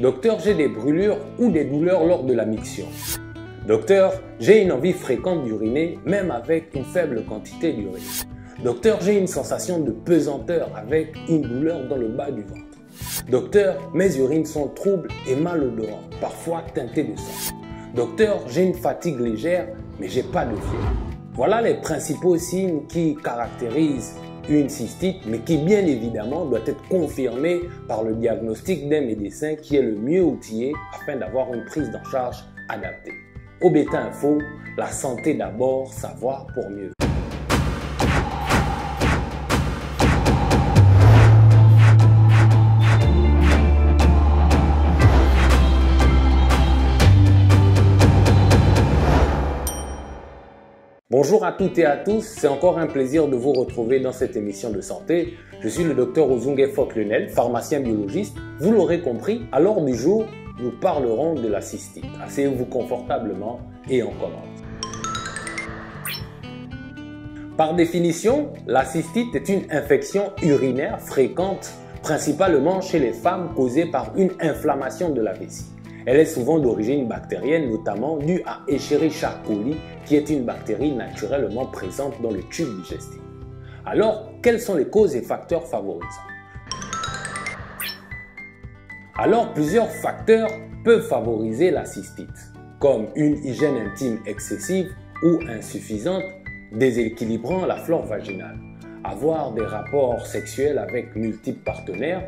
Docteur, j'ai des brûlures ou des douleurs lors de la miction. Docteur, j'ai une envie fréquente d'uriner, même avec une faible quantité d'urine. Docteur, j'ai une sensation de pesanteur avec une douleur dans le bas du ventre. Docteur, mes urines sont troubles et malodorantes, parfois teintées de sang. Docteur, j'ai une fatigue légère, mais j'ai pas de fièvre. Voilà les principaux signes qui caractérisent une cystite, mais qui bien évidemment doit être confirmée par le diagnostic d'un médecin qui est le mieux outillé afin d'avoir une prise en charge adaptée. OBETA Info, la santé d'abord, savoir pour mieux. Bonjour à toutes et à tous, c'est encore un plaisir de vous retrouver dans cette émission de santé. Je suis le docteur Ozunge Fock-Lenel, pharmacien biologiste. Vous l'aurez compris, à l'ordre du jour, nous parlerons de la cystite. Asseyez-vous confortablement et on commence. Par définition, la cystite est une infection urinaire fréquente, principalement chez les femmes, causée par une inflammation de la vessie. Elle est souvent d'origine bactérienne, notamment due à Escherichia coli, qui est une bactérie naturellement présente dans le tube digestif. Alors, quelles sont les causes et facteurs favorisants? Alors, plusieurs facteurs peuvent favoriser la cystite, comme une hygiène intime excessive ou insuffisante, déséquilibrant la flore vaginale, avoir des rapports sexuels avec multiples partenaires.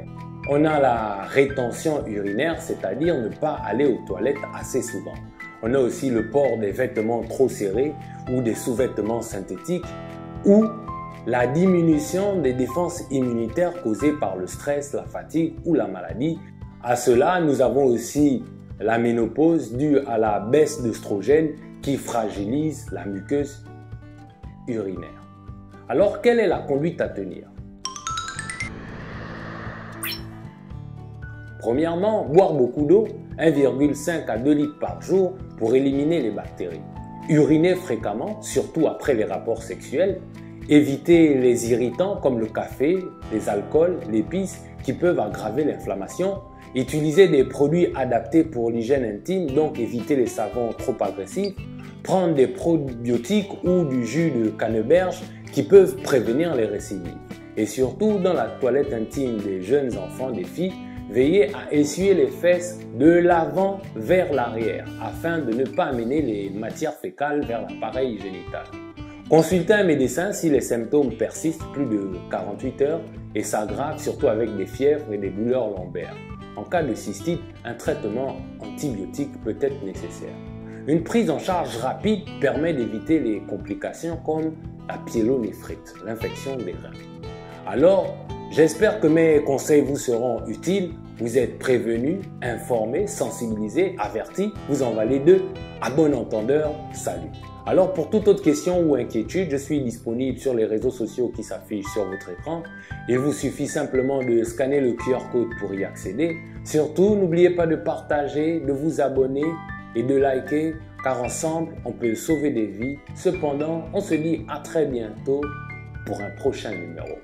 On a la rétention urinaire, c'est-à-dire ne pas aller aux toilettes assez souvent. On a aussi le port des vêtements trop serrés ou des sous-vêtements synthétiques ou la diminution des défenses immunitaires causées par le stress, la fatigue ou la maladie. À cela, nous avons aussi la ménopause due à la baisse d'œstrogène qui fragilise la muqueuse urinaire. Alors, quelle est la conduite à tenir? Premièrement, boire beaucoup d'eau, 1,5 à 2 litres par jour pour éliminer les bactéries. Uriner fréquemment, surtout après les rapports sexuels. Éviter les irritants comme le café, les alcools, l'épice qui peuvent aggraver l'inflammation. Utiliser des produits adaptés pour l'hygiène intime, donc éviter les savons trop agressifs. Prendre des probiotiques ou du jus de canneberge qui peuvent prévenir les récidives. Et surtout, dans la toilette intime des jeunes enfants, des filles, veillez à essuyer les fesses de l'avant vers l'arrière afin de ne pas amener les matières fécales vers l'appareil génital. Consultez un médecin si les symptômes persistent plus de 48 heures et s'aggravent, surtout avec des fièvres et des douleurs lombaires. En cas de cystite, un traitement antibiotique peut être nécessaire. Une prise en charge rapide permet d'éviter les complications comme la pyélonéphrite, l'infection des reins. Alors, j'espère que mes conseils vous seront utiles. Vous êtes prévenus, informés, sensibilisés, avertis. Vous en valez deux. À bon entendeur, salut. Alors pour toute autre question ou inquiétude, je suis disponible sur les réseaux sociaux qui s'affichent sur votre écran. Il vous suffit simplement de scanner le QR code pour y accéder. Surtout, n'oubliez pas de partager, de vous abonner et de liker, car ensemble, on peut sauver des vies. Cependant, on se dit à très bientôt pour un prochain numéro.